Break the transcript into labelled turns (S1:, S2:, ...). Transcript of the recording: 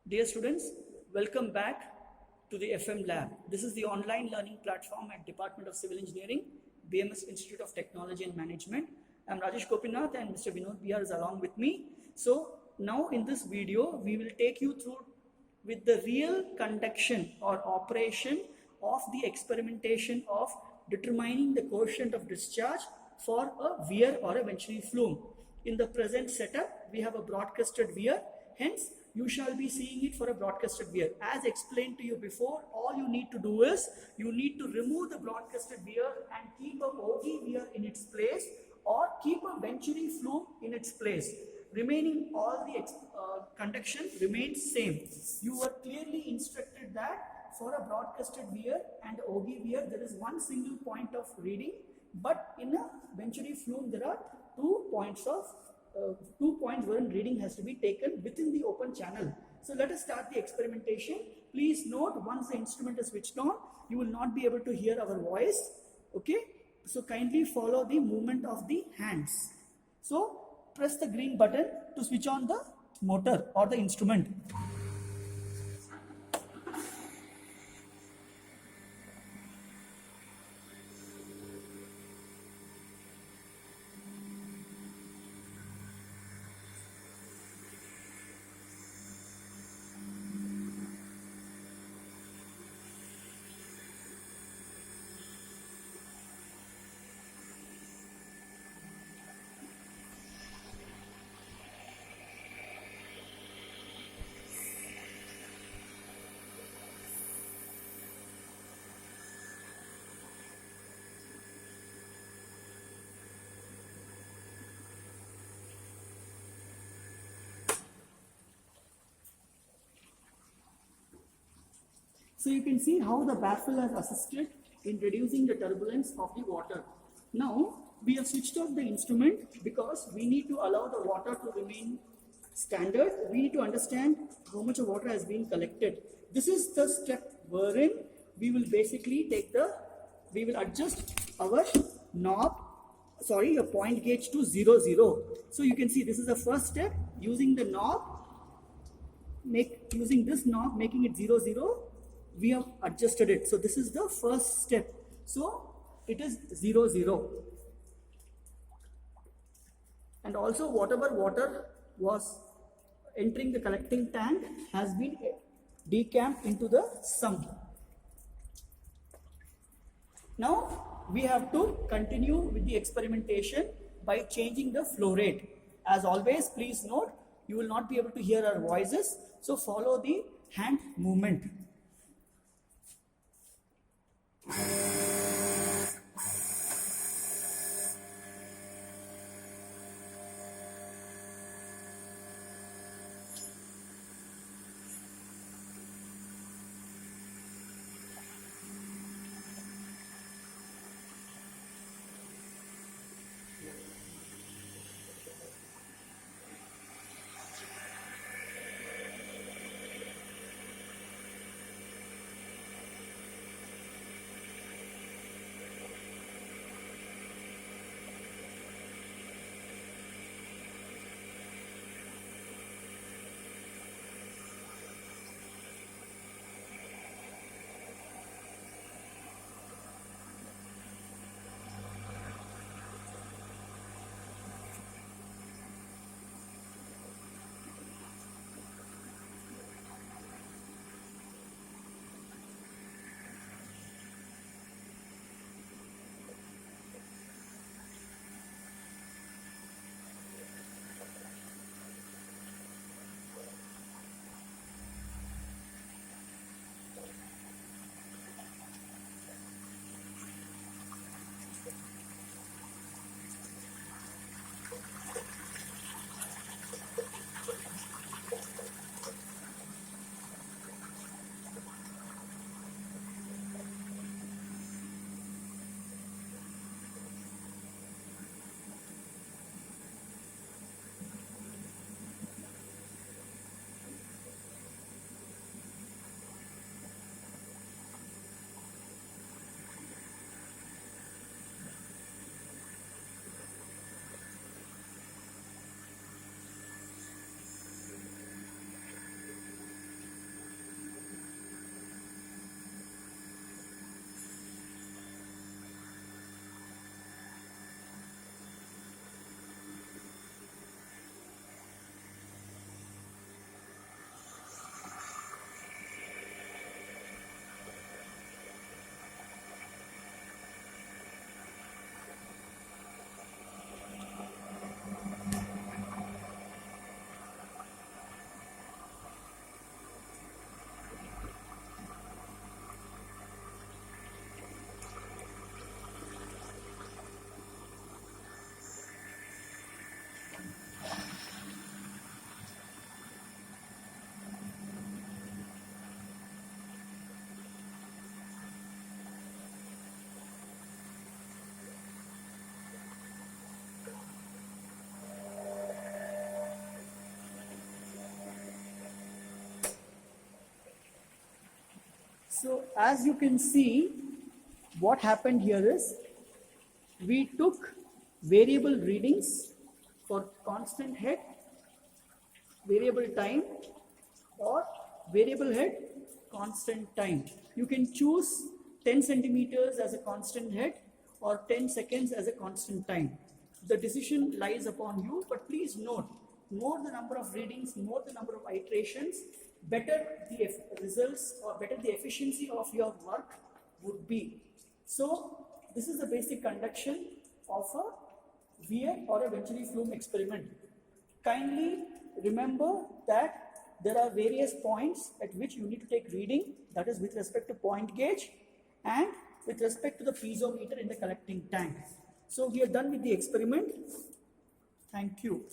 S1: Dear students, welcome back to the FM Lab. This is the online learning platform at Department of Civil Engineering, BMS Institute of Technology and Management. I'm Rajesh Gopinath and Mr. Vinod Bihar is along with me. So now in this video, we will take you through with the real conduction or operation of the experimentation of determining the coefficient of discharge for a weir or a venturi flume. In the present setup, we have a broadcasted weir, hence you shall be seeing it for a broadcasted weir. As explained to you before, all you need to do is, you need to remove the broadcasted weir and keep a ogee weir in its place or keep a venturi flume in its place. Remaining all the conduction remains same. You were clearly instructed that for a broadcasted weir and ogee weir, there is one single point of reading, but in a venturi flume, there are 2 points wherein reading has to be taken within the open channel. So let us start the experimentation. Please note, once the instrument is switched on, you will not be able to hear our voice. Okay, so kindly follow the movement of the hands. So press the green button to switch on the motor or the instrument. So you can see how the baffle has assisted in reducing the turbulence of the water. Now we have switched off the instrument because we need to allow the water to remain standard. We need to understand how much of water has been collected. This is the step wherein we will basically we will adjust our a point gauge to 0, 0. So you can see this is the first step, using the knob, using this knob, making it 0, 0. We have adjusted it. So this is the first step. So it is 0, 0. And also whatever water was entering the collecting tank has been decamped into the sump. Now we have to continue with the experimentation by changing the flow rate. As always, please note, you will not be able to hear our voices. So follow the hand movement. So as you can see, what happened here is we took variable readings for constant head, variable time, or variable head, constant time. You can choose 10 centimeters as a constant head or 10 seconds as a constant time. The decision lies upon you, but please note, more the number of readings, more the number of iterations, better the results or better the efficiency of your work would be. So this is the basic conduction of a weir or a Venturi flume experiment. Kindly remember that there are various points at which you need to take reading, that is with respect to point gauge and with respect to the piezometer in the collecting tank. So we are done with the experiment. Thank you.